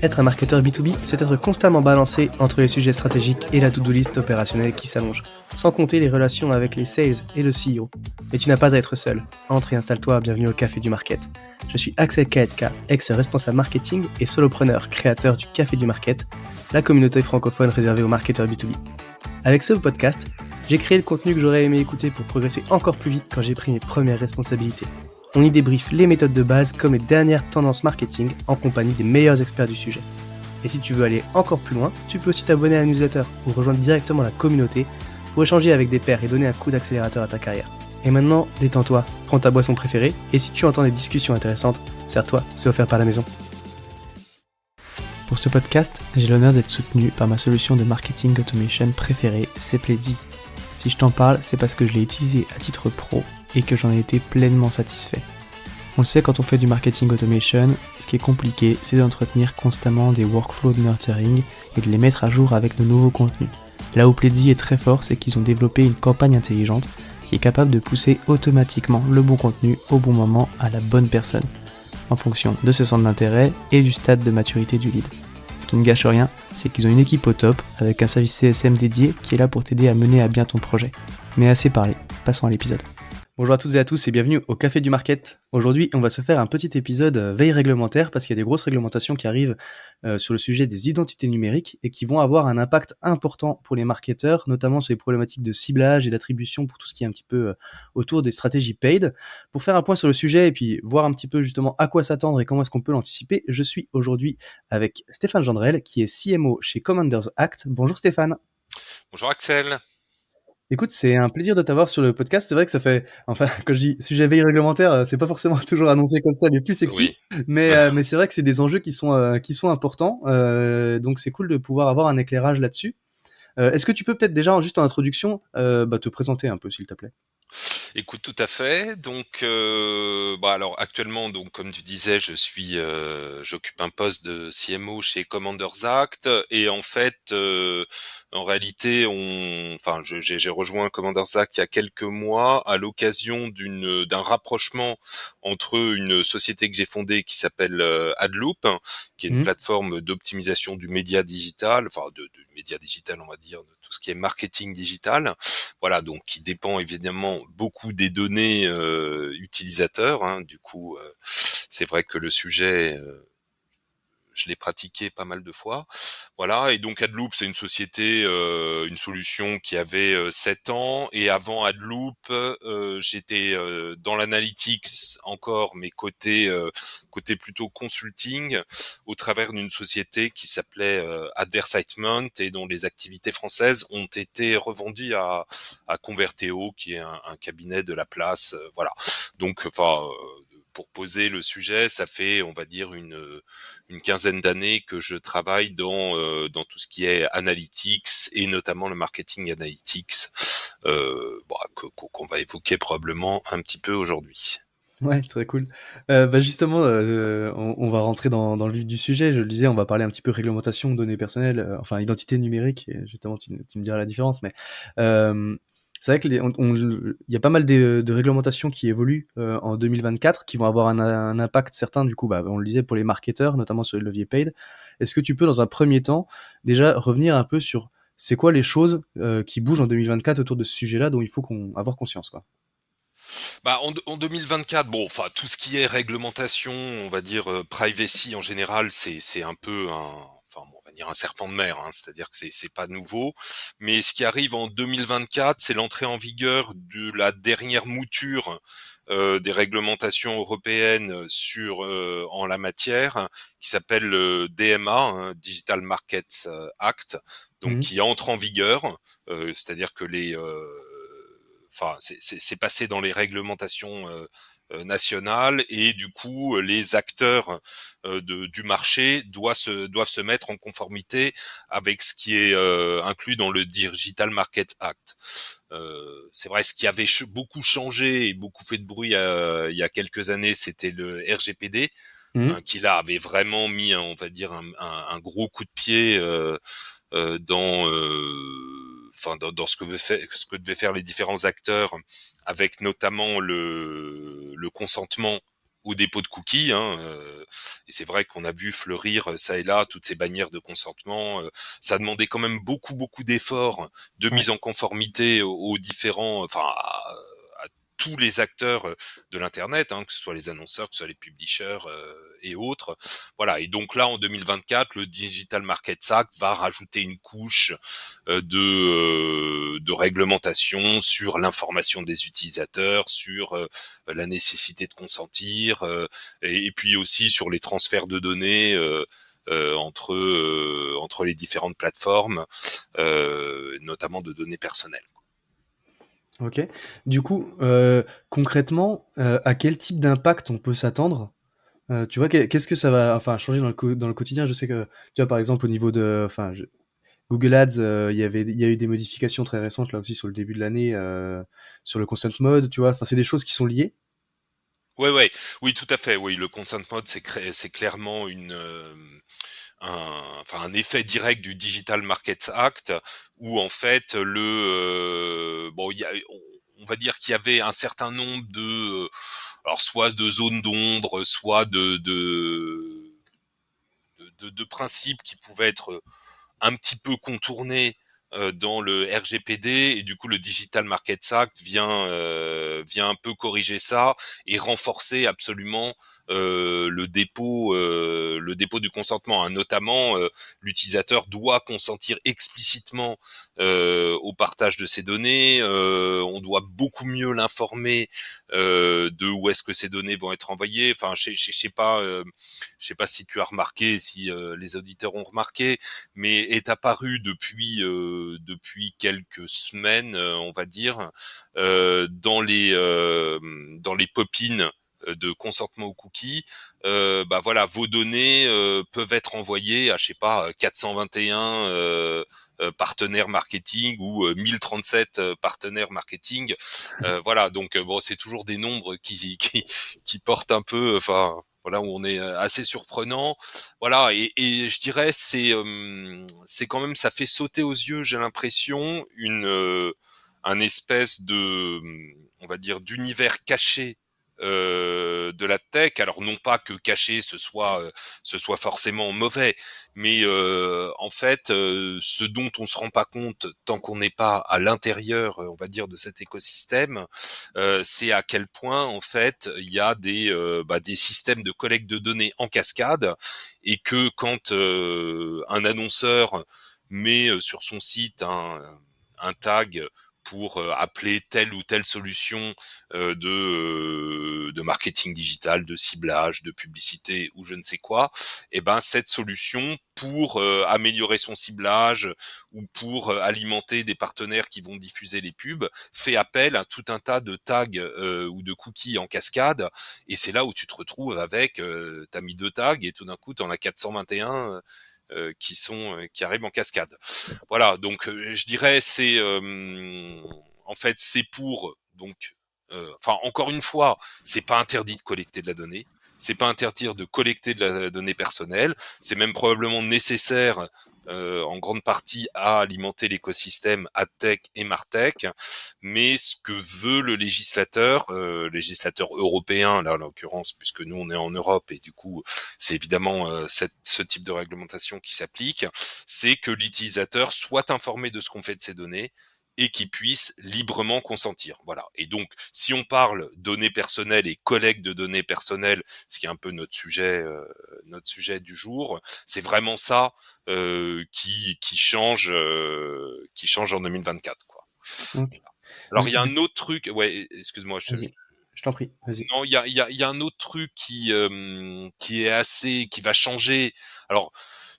Être un marketeur B2B, c'est être constamment balancé entre les sujets stratégiques et la to-do list opérationnelle qui s'allonge, sans compter les relations avec les sales et le CEO. Mais tu n'as pas à être seul. Entre et installe-toi, bienvenue au Café du Market. Je suis Axel Kaetka, ex-responsable marketing et solopreneur, créateur du Café du Market, la communauté francophone réservée aux marketeurs B2B. Avec ce podcast, j'ai créé le contenu que j'aurais aimé écouter pour progresser encore plus vite quand j'ai pris mes premières responsabilités. On y débriefe les méthodes de base comme les dernières tendances marketing en compagnie des meilleurs experts du sujet. Et si tu veux aller encore plus loin, tu peux aussi t'abonner à la newsletter ou rejoindre directement la communauté pour échanger avec des pairs et donner un coup d'accélérateur à ta carrière. Et maintenant, détends-toi, prends ta boisson préférée et si tu entends des discussions intéressantes, sers-toi, c'est offert par la maison. Pour ce podcast, j'ai l'honneur d'être soutenu par ma solution de marketing automation préférée, c'est Pledzi. Si je t'en parle, c'est parce que je l'ai utilisé à titre pro et que j'en ai été pleinement satisfait. On le sait, quand on fait du marketing automation, ce qui est compliqué, c'est d'entretenir constamment des workflows de nurturing et de les mettre à jour avec de nouveaux contenus. Là où Pledzi est très fort, c'est qu'ils ont développé une campagne intelligente qui est capable de pousser automatiquement le bon contenu au bon moment à la bonne personne, en fonction de ses centres d'intérêt et du stade de maturité du lead. Ce qui ne gâche rien, c'est qu'ils ont une équipe au top, avec un service CSM dédié qui est là pour t'aider à mener à bien ton projet. Mais assez parlé, passons à l'épisode. Bonjour à toutes et à tous et bienvenue au Café du Market. Aujourd'hui, on va se faire un petit épisode veille réglementaire parce qu'il y a des grosses réglementations qui arrivent sur le sujet des identités numériques et qui vont avoir un impact important pour les marketeurs, notamment sur les problématiques de ciblage et d'attribution pour tout ce qui est un petit peu autour des stratégies paid. Pour faire un point sur le sujet et puis voir un petit peu justement à quoi s'attendre et comment est-ce qu'on peut l'anticiper, je suis aujourd'hui avec Stéphane Gendrel qui est CMO chez Commanders Act. Bonjour Stéphane. Bonjour Axel. Écoute, c'est un plaisir de t'avoir sur le podcast. C'est vrai que ça fait, enfin, quand je dis sujet veille réglementaire, c'est pas forcément toujours annoncé comme ça, les plus sexy, Oui. mais c'est vrai que c'est des enjeux qui sont importants. Donc c'est cool de pouvoir avoir un éclairage là-dessus. Est-ce que tu peux peut-être déjà, juste en introduction, te présenter un peu, s'il te plaît? Écoute, tout à fait. Donc, alors actuellement, donc comme tu disais, j'occupe un poste de CMO chez Commanders Act, et en fait, en réalité, j'ai rejoint Commanders Act il y a quelques mois à l'occasion d'un rapprochement entre une société que j'ai fondée qui s'appelle AdLoop, qui est une Mhm. plateforme d'optimisation du média digital, du média digital, on va dire, de tout ce qui est marketing digital. Voilà, donc qui dépend évidemment beaucoup des données utilisateurs. Hein. Du coup, c'est vrai que le sujet, je l'ai pratiqué pas mal de fois. Voilà, et donc AdLoop, c'est une société, une solution qui avait 7 ans. Et avant AdLoop, j'étais dans l'analytics encore, mais côté plutôt consulting, au travers d'une société qui s'appelait Advertisement et dont les activités françaises ont été revendues à Converteo, qui est un cabinet de la place. Voilà. Donc, pour poser le sujet, ça fait, on va dire, une quinzaine d'années que je travaille dans tout ce qui est analytics et notamment le marketing analytics, qu'on va évoquer probablement un petit peu aujourd'hui. Ouais, très cool. Justement, on va rentrer dans le vif du sujet. Je le disais, on va parler un petit peu réglementation, données personnelles, enfin identité numérique. Et justement, tu me diras la différence, mais c'est vrai que il y a pas mal de réglementations qui évoluent en 2024, qui vont avoir un impact certain. Du coup, on le disait pour les marketeurs, notamment sur les leviers paid. Est-ce que tu peux, dans un premier temps, déjà revenir un peu sur c'est quoi les choses qui bougent en 2024 autour de ce sujet-là, dont il faut avoir conscience, quoi. En 2024, tout ce qui est réglementation, on va dire privacy en général, c'est un peu on va dire un serpent de mer, hein, c'est-à-dire que c'est pas nouveau. Mais ce qui arrive en 2024, c'est l'entrée en vigueur de la dernière mouture des réglementations européennes en la matière, qui s'appelle le DMA, hein, Digital Markets Act, donc Mhm. qui entre en vigueur, c'est-à-dire que c'est passé dans les réglementations nationales, et du coup les acteurs du marché doivent se mettre en conformité avec ce qui est inclus dans le Digital Market Act. C'est vrai, ce qui avait beaucoup changé et beaucoup fait de bruit il y a quelques années, c'était le RGPD, hein, Mhm. qui là avait vraiment mis, on va dire, un gros coup de pied dans enfin dans ce que devaient faire les différents acteurs, avec notamment le consentement au dépôt de cookies. Et c'est vrai qu'on a vu fleurir ça et là toutes ces bannières de consentement. Ça demandait quand même beaucoup d'efforts de Ouais. mise en conformité aux différents, à tous les acteurs de l'internet, que ce soit les annonceurs, que ce soit les publishers et autres. Voilà. Et donc là, en 2024, le Digital Markets Act va rajouter une couche de réglementation sur l'information des utilisateurs, sur la nécessité de consentir, et puis aussi sur les transferts de données entre les différentes plateformes, notamment de données personnelles. Ok. Du coup, concrètement, à quel type d'impact on peut s'attendre? Tu vois, qu'est-ce que ça va, enfin, changer dans le quotidien? Je sais que, tu vois, par exemple, au niveau de, enfin, Google Ads, il y a eu des modifications très récentes là aussi sur le début de l'année, sur le consent mode, tu vois. Enfin, c'est des choses qui sont liées. Ouais, oui, tout à fait. Oui, le consent mode, c'est clairement un effet direct du Digital Markets Act, où en fait bon, on va dire qu'il y avait un certain nombre alors soit de zones d'ombre, soit de principes qui pouvaient être un petit peu contourné dans le RGPD, et du coup le Digital Markets Act vient un peu corriger ça et renforcer absolument le dépôt du consentement, notamment l'utilisateur doit consentir explicitement au partage de ses données, on doit beaucoup mieux l'informer de où est-ce que ces données vont être envoyées. Enfin, je sais pas si tu as remarqué, si les auditeurs ont remarqué, mais est apparu depuis quelques semaines, on va dire, dans les pop-in de consentement aux cookies. Bah voilà, vos données peuvent être envoyées à, je sais pas, 421 partenaires marketing ou 1037 partenaires marketing. Voilà, donc bon, c'est toujours des nombres qui portent un peu, enfin voilà, où on est assez surprenant. Voilà, et je dirais c'est quand même, ça fait sauter aux yeux, j'ai l'impression, un espèce de, on va dire, d'univers caché de la tech. Alors non pas que caché ce soit forcément mauvais, mais en fait ce dont on se rend pas compte tant qu'on n'est pas à l'intérieur, on va dire, de cet écosystème, c'est à quel point en fait il y a des systèmes de collecte de données en cascade, et que quand un annonceur met sur son site un tag pour appeler telle ou telle solution de marketing digital, de ciblage, de publicité ou je ne sais quoi, et ben cette solution, pour améliorer son ciblage ou pour alimenter des partenaires qui vont diffuser les pubs, fait appel à tout un tas de tags ou de cookies en cascade, et c'est là où tu te retrouves avec t'as mis 2 tags et tout d'un coup t'en as 421 qui arrivent en cascade. Voilà, donc je dirais en fait c'est pour donc enfin encore une fois, c'est pas interdit de collecter de la donnée, c'est pas interdit de collecter de la donnée personnelle, c'est même probablement nécessaire en grande partie à alimenter l'écosystème AdTech et MarTech, mais ce que veut le législateur européen là en l'occurrence, puisque nous on est en Europe et du coup c'est évidemment ce type de réglementation qui s'applique, c'est que l'utilisateur soit informé de ce qu'on fait de ces données et qu'il puisse librement consentir. Voilà. Et donc, si on parle données personnelles et collecte de données personnelles, ce qui est un peu notre sujet du jour, c'est vraiment ça qui change en 2024, quoi. Ok. Alors, il y a un autre truc. Ouais, excuse-moi, Vas-y, je t'en prie, vas-y. non, il y a un autre truc qui va changer. Alors,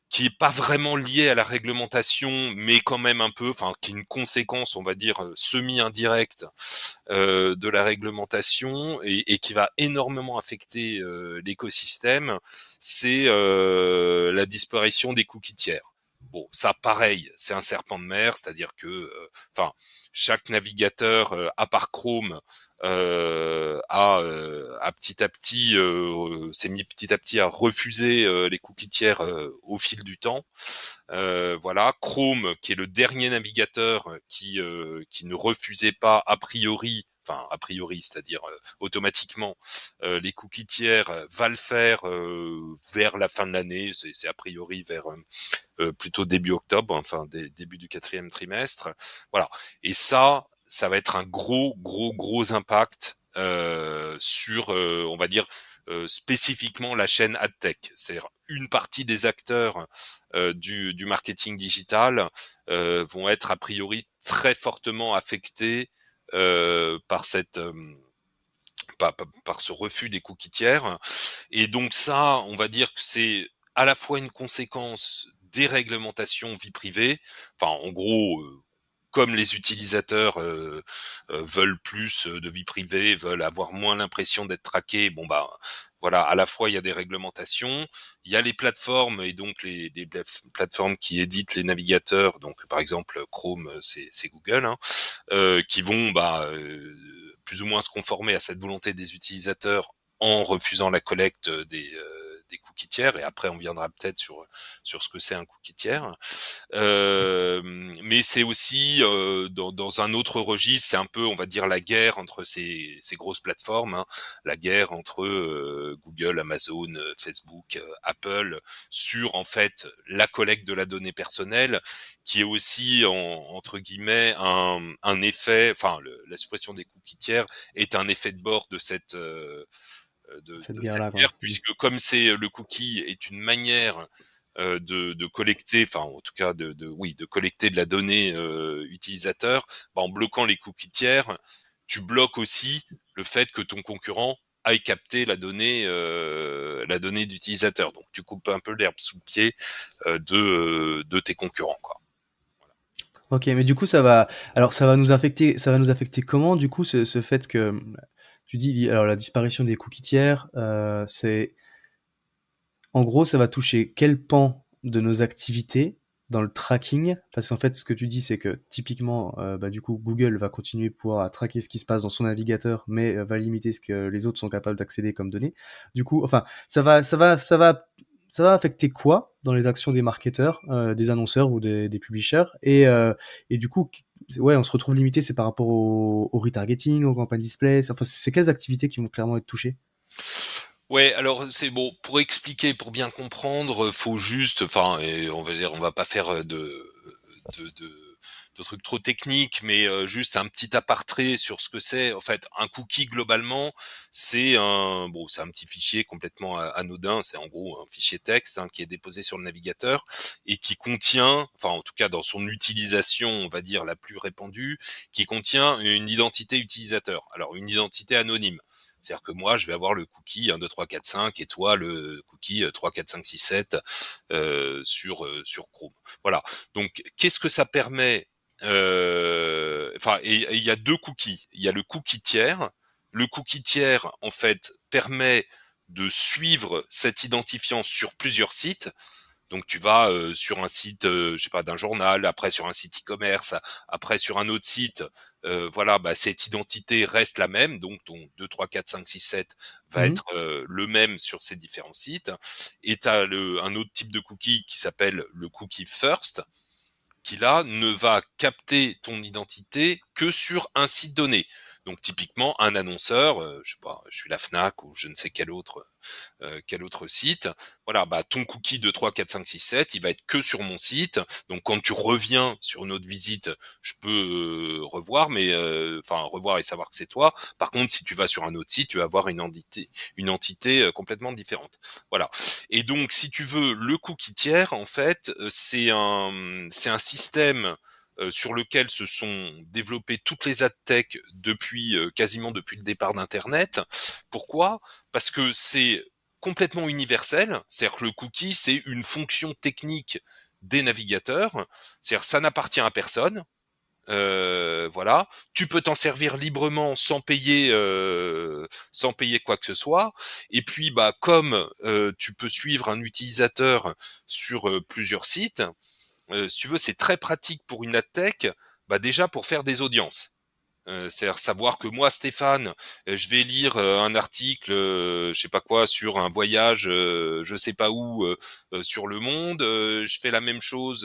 qui est pas vraiment lié à la réglementation, mais quand même un peu, enfin, qui est une conséquence, on va dire, semi-indirecte de la réglementation, et qui va énormément affecter l'écosystème, c'est la disparition des cookies tiers. bon, ça pareil, c'est un serpent de mer, c'est-à-dire que, enfin, chaque navigateur, à part Chrome, a petit à petit s'est mis petit à petit à refuser les cookies tiers au fil du temps. Voilà, Chrome, qui est le dernier navigateur qui ne refusait pas a priori, c'est-à-dire automatiquement les cookies tiers, va le faire vers la fin de l'année. C'est a priori vers plutôt début octobre, enfin début du 4e trimestre. Voilà. Et ça va être un gros impact sur, on va dire, spécifiquement la chaîne AdTech. C'est-à-dire une partie des acteurs du marketing digital vont être a priori très fortement affectés par cette par ce refus des cookies tiers. Et donc ça, on va dire que c'est à la fois une conséquence des réglementations vie privée. Enfin, en gros, comme les utilisateurs veulent plus de vie privée, veulent avoir moins l'impression d'être traqués, bon bah voilà, à la fois il y a des réglementations, il y a les plateformes et donc les plateformes qui éditent les navigateurs, donc par exemple Chrome, c'est Google, hein, qui vont plus ou moins se conformer à cette volonté des utilisateurs en refusant la collecte des cookies tiers, et après on viendra peut-être sur ce que c'est un cookie tiers. Mais c'est aussi dans un autre registre, c'est un peu, on va dire, la guerre entre ces grosses plateformes, hein, la guerre entre Google, Amazon, Facebook, Apple, sur en fait la collecte de la donnée personnelle, qui est aussi entre guillemets un effet, enfin la suppression des cookies tiers est un effet de bord de cette Cette cette guerre-là, quoi. guerre, puisque comme c'est le cookie est une manière de collecter, enfin en tout cas de collecter de la donnée utilisateur, en bloquant les cookies tiers, tu bloques aussi le fait que ton concurrent aille capter la donnée d'utilisateur. Donc tu coupes un peu l'herbe sous le pied de tes concurrents, quoi. Ok, mais du coup, alors ça va nous affecter comment, du coup, ce fait que, tu dis, alors la disparition des cookies tiers, en gros, ça va toucher quel pan de nos activités dans le tracking? Parce qu'en fait, ce que tu dis, c'est que typiquement, du coup, Google va continuer pouvoir traquer ce qui se passe dans son navigateur, mais va limiter ce que les autres sont capables d'accéder comme données. Du coup, enfin, ça va affecter quoi dans les actions des marketeurs, des annonceurs ou des publishers? Et du coup, ouais, on se retrouve limité, c'est par rapport au retargeting, aux campagnes display. Enfin, c'est quelles activités qui vont clairement être touchées? Ouais, alors c'est bon, pour expliquer, pour bien comprendre, faut juste, enfin, et on va dire, on va pas faire de, de, de trucs trop techniques, mais juste un petit aparté sur ce que c'est. En fait, un cookie globalement, c'est un petit fichier complètement anodin. C'est en gros un fichier texte, hein, qui est déposé sur le navigateur et qui contient, enfin en tout cas dans son utilisation, on va dire la plus répandue, qui contient une identité utilisateur. Alors une identité anonyme. C'est-à-dire que moi, je vais avoir le cookie 1, 2, 3, 4, 5 et toi le cookie 3, 4, 5, 6, 7 sur Chrome. Voilà. Donc, qu'est-ce que ça permet? Enfin, et il y a deux cookies. Il y a le cookie tiers. Le cookie tiers, en fait, permet de suivre cet identifiant sur plusieurs sites. Donc tu vas sur un site, je sais pas, d'un journal, après sur un site e-commerce, après sur un autre site, voilà, cette identité reste la même, donc ton 2, 3, 4, 5, 6, 7 va Mhm. être le même sur ces différents sites. Et tu as un autre type de cookie qui s'appelle le cookie first, qui là ne va capter ton identité que sur un site donné. Donc typiquement un annonceur, je sais pas, je suis la Fnac ou je ne sais quel autre site. Voilà, ton cookie de 3, 4, 5, 6, 7, il va être que sur mon site. Donc quand tu reviens sur une autre visite, je peux revoir, mais enfin revoir et savoir que c'est toi. Par contre, si tu vas sur un autre site, tu vas avoir une entité complètement différente. Voilà. Et donc, si tu veux, le cookie tiers, en fait, c'est un système sur lequel se sont développées toutes les ad tech depuis quasiment depuis le départ d'Internet. Pourquoi? Parce que c'est complètement universel, c'est-à-dire que le cookie, c'est une fonction technique des navigateurs, c'est-à-dire ça n'appartient à personne. Voilà, tu peux t'en servir librement sans payer quoi que ce soit. Et puis, comme tu peux suivre un utilisateur sur plusieurs sites, si tu veux, c'est très pratique pour une adtech, bah déjà pour faire des audiences. C'est-à-dire savoir que moi, Stéphane, je vais lire un article, je sais pas quoi, sur un voyage, je sais pas où, sur le monde. Je fais la même chose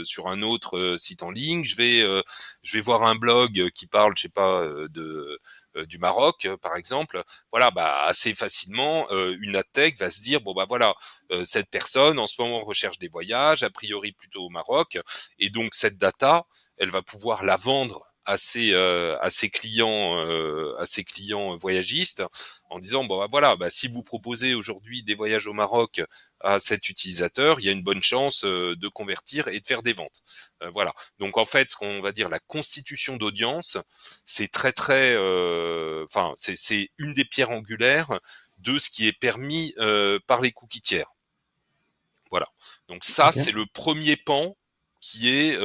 sur un autre site en ligne. Je vais voir un blog qui parle, je sais pas, du Maroc, par exemple. Voilà, bah assez facilement, une adtech va se dire bon bah voilà, cette personne en ce moment recherche des voyages, a priori plutôt au Maroc, et donc cette data, elle va pouvoir la vendre à ses clients voyagistes en disant bon bah voilà, bah si vous proposez aujourd'hui des voyages au Maroc à cet utilisateur, il y a une bonne chance de convertir et de faire des ventes. Voilà. Donc en fait, ce qu'on va dire la constitution d'audience, c'est très enfin c'est une des pierres angulaires de ce qui est permis par les cookies tiers. Voilà. Donc ça, Ok. c'est le premier pan qui est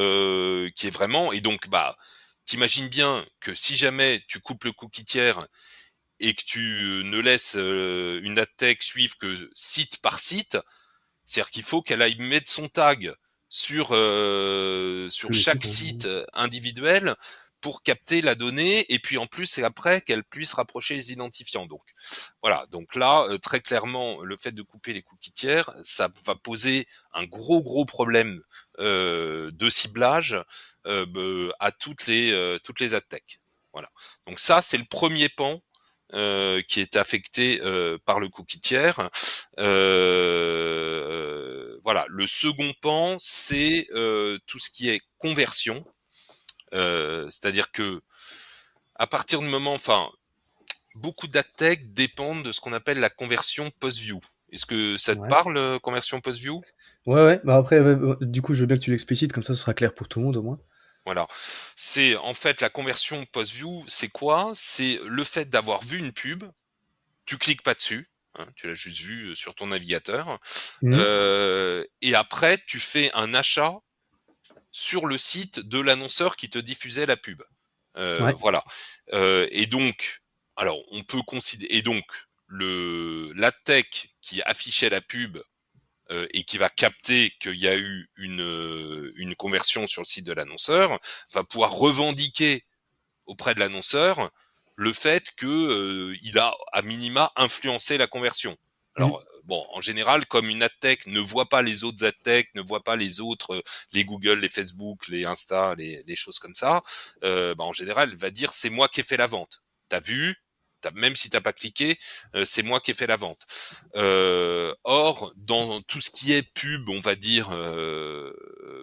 vraiment, et donc bah t'imagines bien que si jamais tu coupes le cookie tiers et que tu ne laisses une ad tech suivre que site par site, c'est-à-dire qu'il faut qu'elle aille mettre son tag sur Tous les chaque sites, hein. site individuel pour capter la donnée, et puis en plus c'est après qu'elle puisse rapprocher les identifiants. Donc voilà, donc là très clairement le fait de couper les cookies tiers, ça va poser un gros problème de ciblage à toutes les ad tech. Voilà. Donc ça c'est le premier pan qui est affecté par le cookie tiers. Voilà. Le second pan, c'est tout ce qui est conversion, c'est-à-dire que à partir du moment, enfin, beaucoup d'adtech dépendent de ce qu'on appelle la conversion post-view. Est-ce que ça te Ouais. parle, conversion post-view? Ouais, ouais. Bah après, ouais, du coup, je veux bien que tu l'explicites, comme ça, ce sera clair pour tout le monde au moins. Voilà. C'est en fait la conversion post-view, c'est quoi? C'est le fait d'avoir vu une pub, tu cliques pas dessus, hein, tu l'as juste vu sur ton navigateur, Mhm. et après tu fais un achat sur le site de l'annonceur qui te diffusait la pub. Ouais. Voilà. Et donc, alors on peut considérer, et donc le l'adtech qui affichait la pub et qui va capter qu'il y a eu une conversion sur le site de l'annonceur va pouvoir revendiquer auprès de l'annonceur le fait que il a à minima influencé la conversion. Alors Mhm. bon, en général, comme une adtech ne voit pas les autres adtech, ne voit pas les autres, les Google, les Facebook, les Insta, les choses comme ça, bah, en général, elle va dire c'est moi qui ai fait la vente. T'as vu? Même si t'as pas cliqué, c'est moi qui ai fait la vente. Or, dans tout ce qui est pub, on va dire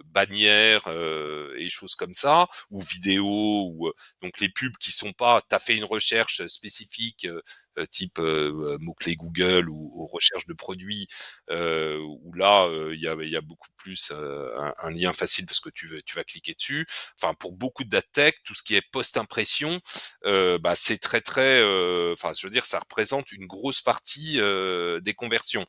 bannière et choses comme ça, ou vidéo, ou donc les pubs qui sont pas, t'as fait une recherche spécifique type mots-clés Google ou recherche de produits, où là il y a beaucoup plus un lien facile parce que tu vas cliquer dessus. Enfin pour beaucoup de tech, tout ce qui est post-impression, bah c'est enfin je veux dire ça représente une grosse partie des conversions.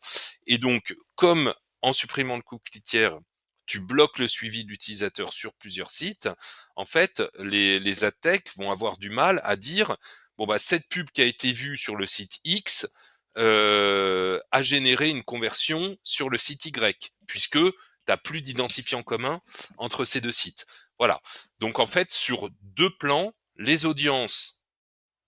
Et donc comme en supprimant le cookie tiers, tu bloques le suivi de l'utilisateur sur plusieurs sites, en fait, les ad tech vont avoir du mal à dire bon bah cette pub qui a été vue sur le site X a généré une conversion sur le site Y, puisque tu n'as plus d'identifiant commun entre ces deux sites. Voilà. Donc en fait, sur deux plans, les audiences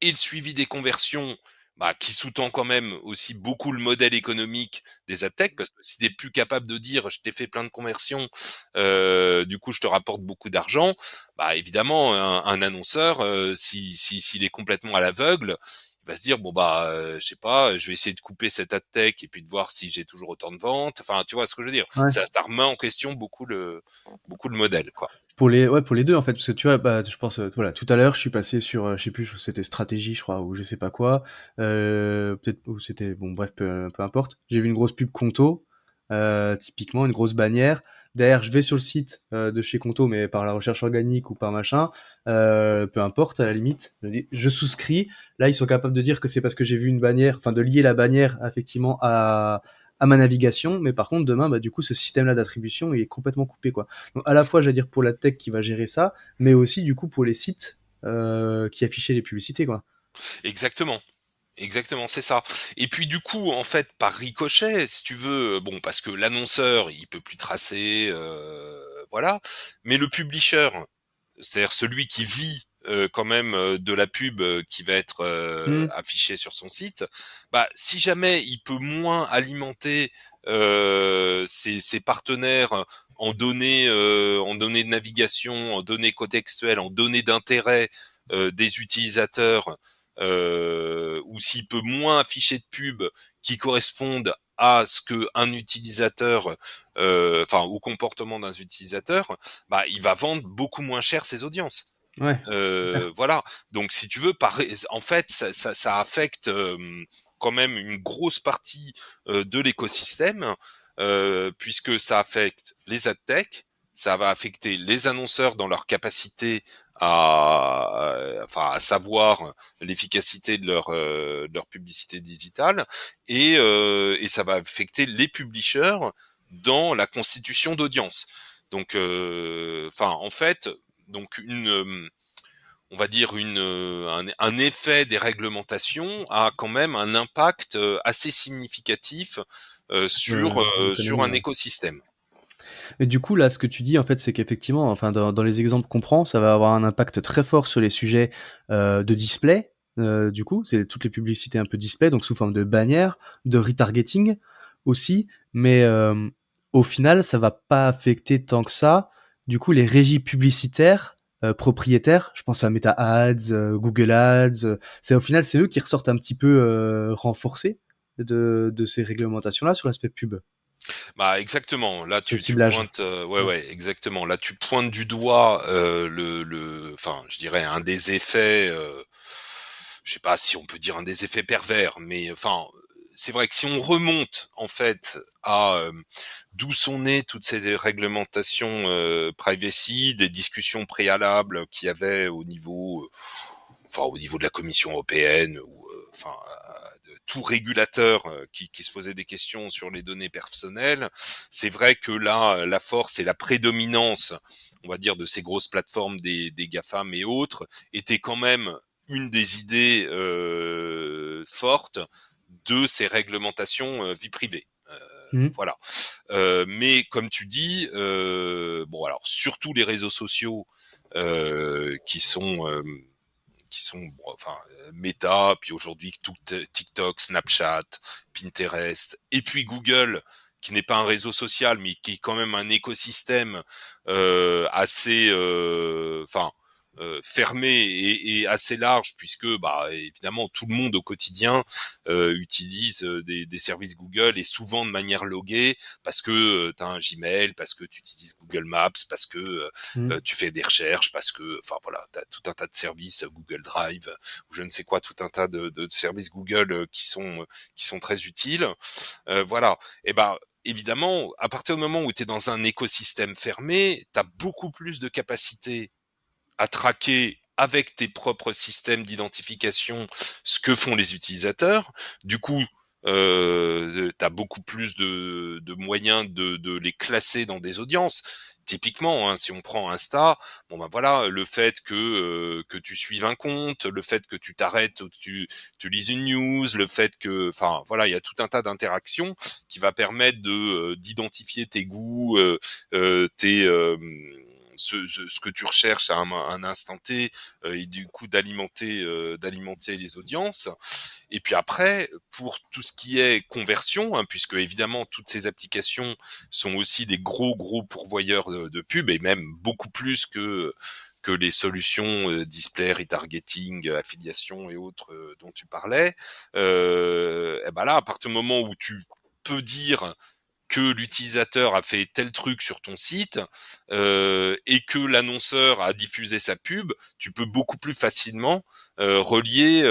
et le suivi des conversions, bah, qui sous-tend quand même aussi beaucoup le modèle économique des ad tech, parce que si tu es plus capable de dire je t'ai fait plein de conversions, du coup je te rapporte beaucoup d'argent, bah évidemment un annonceur, s'il est complètement à l'aveugle, il va se dire bon bah je sais pas, je vais essayer de couper cette ad tech et puis de voir si j'ai toujours autant de ventes. Enfin tu vois ce que je veux dire. Ouais. Ça remet en question beaucoup le modèle quoi. Pour les deux en fait, parce que tu vois, bah, je pense, voilà, tout à l'heure, je suis passé sur, je sais plus, c'était stratégie, je crois, ou je sais pas quoi, peut-être, ou c'était, bon, bref, peu importe. J'ai vu une grosse pub Conto, typiquement, une grosse bannière. Derrière, je vais sur le site de chez Conto, mais par la recherche organique ou par machin, peu importe, à la limite, je souscris. Là, ils sont capables de dire que c'est parce que j'ai vu une bannière, enfin, de lier la bannière, effectivement, à ma navigation, mais par contre, demain, bah, du coup, ce système-là d'attribution, il est complètement coupé, quoi. Donc, à la fois, j'allais dire pour la tech qui va gérer ça, mais aussi du coup pour les sites qui affichaient les publicités, quoi. Exactement. exactement, c'est ça. Et puis du coup, en fait, par ricochet, si tu veux, bon, parce que l'annonceur, il peut plus tracer, voilà, mais le publisher, c'est-à-dire celui qui vit quand même de la pub qui va être Mmh. affichée sur son site, bah si jamais il peut moins alimenter ses partenaires en données de navigation, en données contextuelles, en données d'intérêt des utilisateurs, ou s'il peut moins afficher de pubs qui correspondent à ce que un utilisateur, enfin au comportement d'un utilisateur, bah il va vendre beaucoup moins cher ses audiences. Ouais, c'est clair. Voilà. Donc si tu veux, en fait, ça affecte quand même une grosse partie de l'écosystème, puisque ça affecte les ad tech, ça va affecter les annonceurs dans leur capacité à savoir l'efficacité de leur publicité digitale, et ça va affecter les publishers dans la constitution d'audience. Donc, en fait, donc on va dire un effet des réglementations a quand même un impact assez significatif Sur sur l'économie, un ouais. écosystème. Et du coup, là, ce que tu dis, en fait, c'est qu'effectivement, enfin, dans les exemples qu'on prend, ça va avoir un impact très fort sur les sujets de display. Du coup, c'est toutes les publicités un peu display, donc sous forme de bannières, de retargeting aussi. Mais au final, ça va pas affecter tant que ça. Du coup, les régies publicitaires propriétaires, je pense à Meta Ads, Google Ads, c'est au final, c'est eux qui ressortent un petit peu renforcés de ces réglementations-là sur l'aspect pub, Bah exactement. Là sur le tu ciblage. pointes ouais Ouais. ouais exactement. Là tu pointes du doigt enfin je dirais un des effets. Je sais pas si on peut dire un des effets pervers, mais enfin c'est vrai que si on remonte en fait à d'où sont nées toutes ces réglementations privacy, des discussions préalables qu'il y avait au niveau au niveau de la Commission européenne ou de tout régulateur qui se posait des questions sur les données personnelles, c'est vrai que là, la force et la prédominance, on va dire, de ces grosses plateformes des GAFAM et autres, était quand même une des idées fortes de ces réglementations vie privée. Mhm. Voilà. Mais comme tu dis, bon alors surtout les réseaux sociaux qui sont bon, Meta, puis aujourd'hui TikTok, Snapchat, Pinterest, et puis Google, qui n'est pas un réseau social, mais qui est quand même un écosystème assez, fermé et assez large, puisque bah évidemment tout le monde au quotidien utilise des services Google, et souvent de manière loguée, parce que tu as un Gmail, parce que tu utilises Google Maps, parce que Mhm. tu fais des recherches, parce que enfin voilà, tu as tout un tas de services Google Drive ou je ne sais quoi, tout un tas de services Google qui sont très utiles. Voilà. Et ben évidemment, à partir du moment où tu es dans un écosystème fermé, tu as beaucoup plus de capacité à traquer avec tes propres systèmes d'identification ce que font les utilisateurs. Du coup, tu as beaucoup plus de moyens de les classer dans des audiences. Typiquement, hein, si on prend Insta, bon ben voilà, le fait que tu suives un compte, le fait que tu t'arrêtes, tu lises une news, le fait que, enfin voilà, il y a tout un tas d'interactions qui va permettre de d'identifier tes goûts, tes ce que tu recherches à un instant T, et du coup d'alimenter les audiences. Et puis après, pour tout ce qui est conversion, hein, puisque évidemment toutes ces applications sont aussi des gros pourvoyeurs de pub, et même beaucoup plus que les solutions display, retargeting, affiliation et autres dont tu parlais. Et ben là, à partir du moment où tu peux dire que l'utilisateur a fait tel truc sur ton site et que l'annonceur a diffusé sa pub, tu peux beaucoup plus facilement relier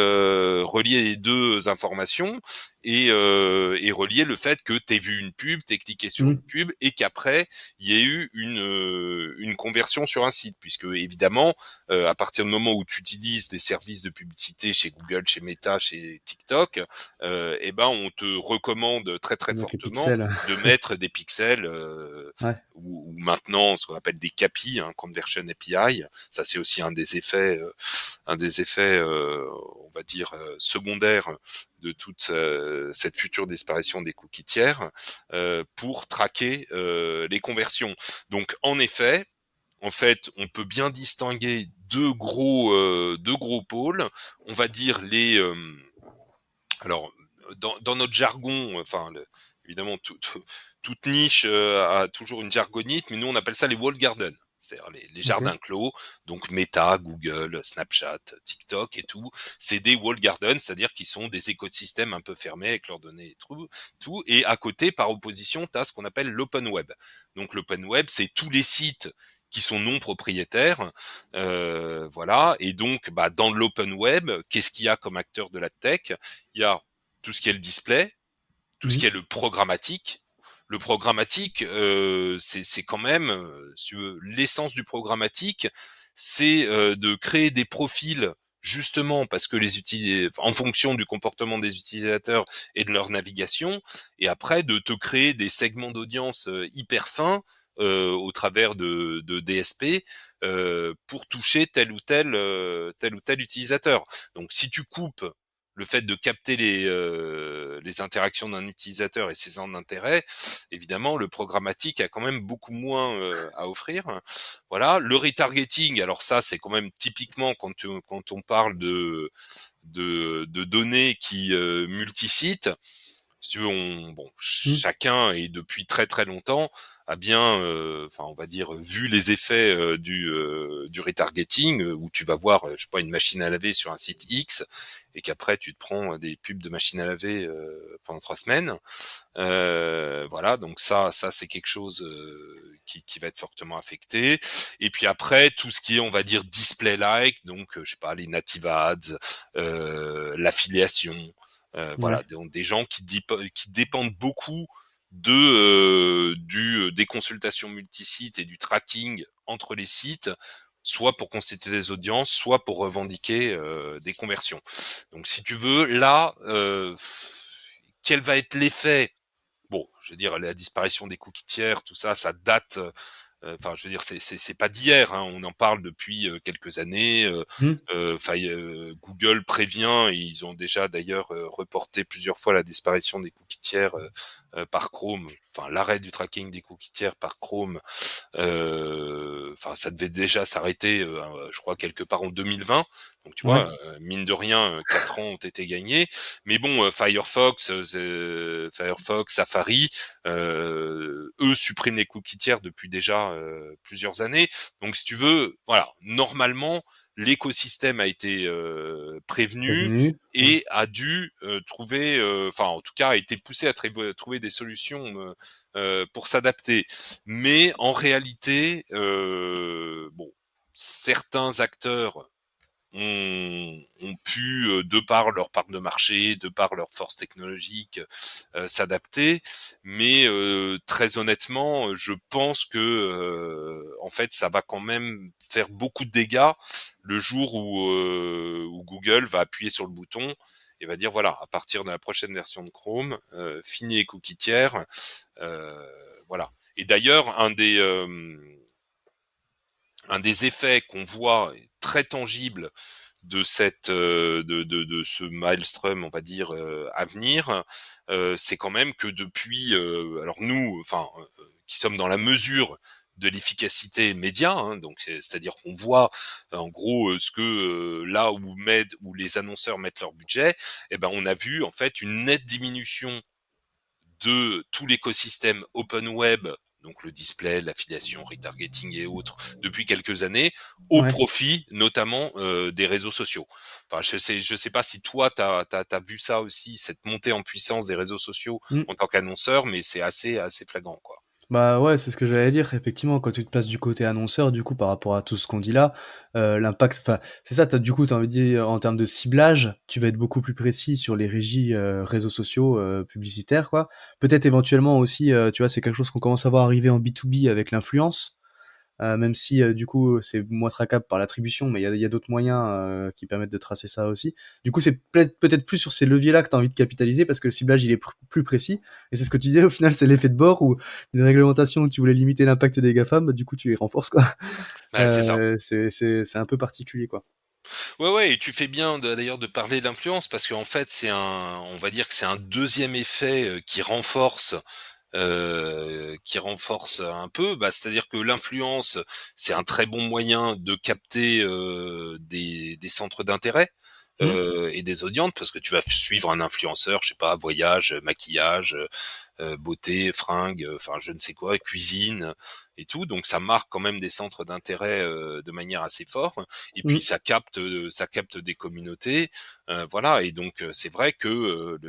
les deux informations, et relier le fait que tu aies vu une pub, tu cliqué sur une Mhm. pub, et qu'après il y ait eu une conversion sur un site, puisque évidemment à partir du moment où tu utilises des services de publicité chez Google, chez Meta, chez TikTok, et ben on te recommande très Avec les fortement pixels. de mettre des pixels Ouais. ou maintenant ce qu'on appelle des CAPI, hein, Conversion API. Ça c'est aussi un des effets, on va dire, secondaire de toute cette future disparition des cookies tiers pour traquer les conversions. Donc en effet, en fait, on peut bien distinguer deux gros pôles. On va dire alors dans notre jargon, enfin évidemment toute niche a toujours une jargonite, mais nous on appelle ça les wall gardens. C'est-à-dire les Ok. jardins clos, donc Meta, Google, Snapchat, TikTok et tout, c'est des wall gardens, c'est-à-dire qu'ils sont des écosystèmes un peu fermés avec leurs données et tout. Et à côté, par opposition, tu as ce qu'on appelle l'open web. Donc l'open web, c'est tous les sites qui sont non propriétaires, voilà. Et donc, dans l'open web, qu'est-ce qu'il y a comme acteur de la tech? Il y a tout ce qui est le display, tout ce qui Mhm. est le programmatique. Le programmatique, c'est quand même, si tu veux, l'essence du programmatique, c'est de créer des profils justement parce que en fonction du comportement des utilisateurs et de leur navigation, et après de te créer des segments d'audience hyper fins au travers de DSP pour toucher tel ou tel utilisateur. Donc si tu coupes le fait de capter les interactions d'un utilisateur et ses centres d'intérêt, évidemment, le programmatique a quand même beaucoup moins à offrir. Voilà, le retargeting, alors ça, c'est quand même typiquement quand on parle de données qui multisitent. Si tu veux, Mhm. chacun et depuis très très longtemps a bien, enfin on va dire, vu les effets du retargeting où tu vas voir, je sais pas, une machine à laver sur un site X et qu'après tu te prends des pubs de machine à laver pendant 3 semaines. Voilà, donc ça c'est quelque chose qui va être fortement affecté. Et puis après tout ce qui est, on va dire, display-like, donc je sais pas, les native ads, l'affiliation. Voilà, Ouais. donc des gens qui dépendent beaucoup des consultations multisites et du tracking entre les sites, soit pour constituer des audiences, soit pour revendiquer des conversions. Donc si tu veux, là, quel va être l'effet? Bon, je veux dire, la disparition des cookies tiers, tout ça, ça date. Enfin, je veux dire, c'est pas d'hier. Hein, on en parle depuis quelques années. Mhm. Google prévient et ils ont déjà d'ailleurs reporté plusieurs fois la disparition des cookies tiers par Chrome. Enfin, l'arrêt du tracking des cookies tiers par Chrome. Enfin, ça devait déjà s'arrêter, je crois quelque part en 2020. Donc tu Ouais. vois, mine de rien, 4 ans ont été gagnés. Mais bon, Firefox, Safari, eux suppriment les cookies tiers depuis déjà plusieurs années. Donc si tu veux, voilà, normalement, l'écosystème a été prévenu Prévenu. Ouais. et a dû trouver, enfin en tout cas a été poussé à trouver des solutions pour s'adapter. Mais en réalité, bon, certains acteurs ont pu, de par leur part de marché, de par leur force technologique, s'adapter. Mais très honnêtement, je pense que en fait, ça va quand même faire beaucoup de dégâts le jour où Google va appuyer sur le bouton et va dire voilà, à partir de la prochaine version de Chrome, fini les cookies tiers. Euh, voilà. Et d'ailleurs, un des effets qu'on voit très tangible de de ce maelstrom, on va dire, à venir, c'est quand même que depuis, alors nous, enfin, qui sommes dans la mesure de l'efficacité média, hein, donc c'est-à-dire qu'on voit en gros ce que là où les annonceurs mettent leur budget, eh ben on a vu en fait une nette diminution de tout l'écosystème open web, donc le display, l'affiliation, retargeting et autres, depuis quelques années, au Ouais. profit notamment des réseaux sociaux. Enfin, je sais pas si toi, t'as vu ça aussi, cette montée en puissance des réseaux sociaux Mhm. en tant qu'annonceur, mais c'est assez flagrant, quoi. Bah, ouais, c'est ce que j'allais dire. Effectivement, quand tu te places du côté annonceur, du coup, par rapport à tout ce qu'on dit là, l'impact enfin, c'est ça, tu as envie de dire, en termes de ciblage, tu vas être beaucoup plus précis sur les régies, réseaux sociaux, publicitaires, quoi. Peut-être éventuellement aussi, tu vois, c'est quelque chose qu'on commence à voir arriver en B2B avec l'influence. Même si du coup c'est moins traquable par l'attribution, mais il y a d'autres moyens qui permettent de tracer ça aussi. Du coup, c'est peut-être plus sur ces leviers-là que tu as envie de capitaliser parce que le ciblage il est plus précis. Et c'est ce que tu disais, au final, c'est l'effet de bord où une réglementation où tu voulais limiter l'impact des GAFAM, bah, du coup tu les renforces quoi. Bah, c'est ça. C'est un peu particulier quoi. Ouais, ouais, et tu fais bien d'ailleurs de parler de l'influence parce qu'en fait, on va dire que c'est un deuxième effet qui renforce un peu. Bah, c'est-à-dire que l'influence, c'est un très bon moyen de capter des centres d'intérêt. Mmh, Et des audiences parce que tu vas suivre un influenceur, je sais pas, voyage, maquillage, beauté, fringues, enfin je ne sais quoi, cuisine et tout. Donc ça marque quand même des centres d'intérêt de manière assez forte. Et puis mmh. ça capte des communautés, voilà. Et donc c'est vrai que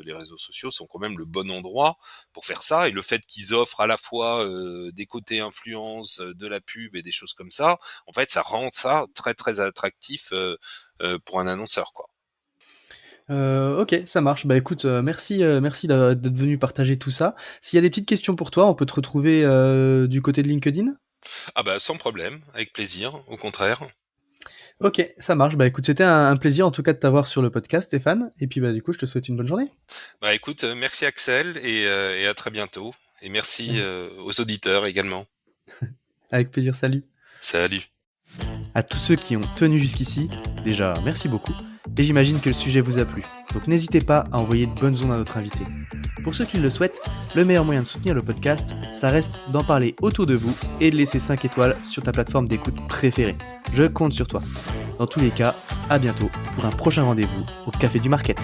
les réseaux sociaux sont quand même le bon endroit pour faire ça. Et le fait qu'ils offrent à la fois des côtés influence, de la pub et des choses comme ça, en fait, ça rend ça très très attractif pour un annonceur, quoi. OK, ça marche. Bah, écoute, merci d'être venu partager tout ça. S'il y a des petites questions pour toi, on peut te retrouver, du côté de LinkedIn? Ah bah sans problème, avec plaisir, au contraire. OK, ça marche. Bah, écoute, c'était un plaisir en tout cas de t'avoir sur le podcast, Stéphane. Et puis, bah, du coup, je te souhaite une bonne journée. Bah écoute, merci Axel et à très bientôt. Et merci aux auditeurs également. Avec plaisir, salut. Salut. À tous ceux qui ont tenu jusqu'ici, déjà, merci beaucoup. Et j'imagine que le sujet vous a plu. Donc n'hésitez pas à envoyer de bonnes ondes à notre invité. Pour ceux qui le souhaitent, le meilleur moyen de soutenir le podcast, ça reste d'en parler autour de vous et de laisser 5 étoiles sur ta plateforme d'écoute préférée. Je compte sur toi. Dans tous les cas, à bientôt pour un prochain rendez-vous au Café du Market.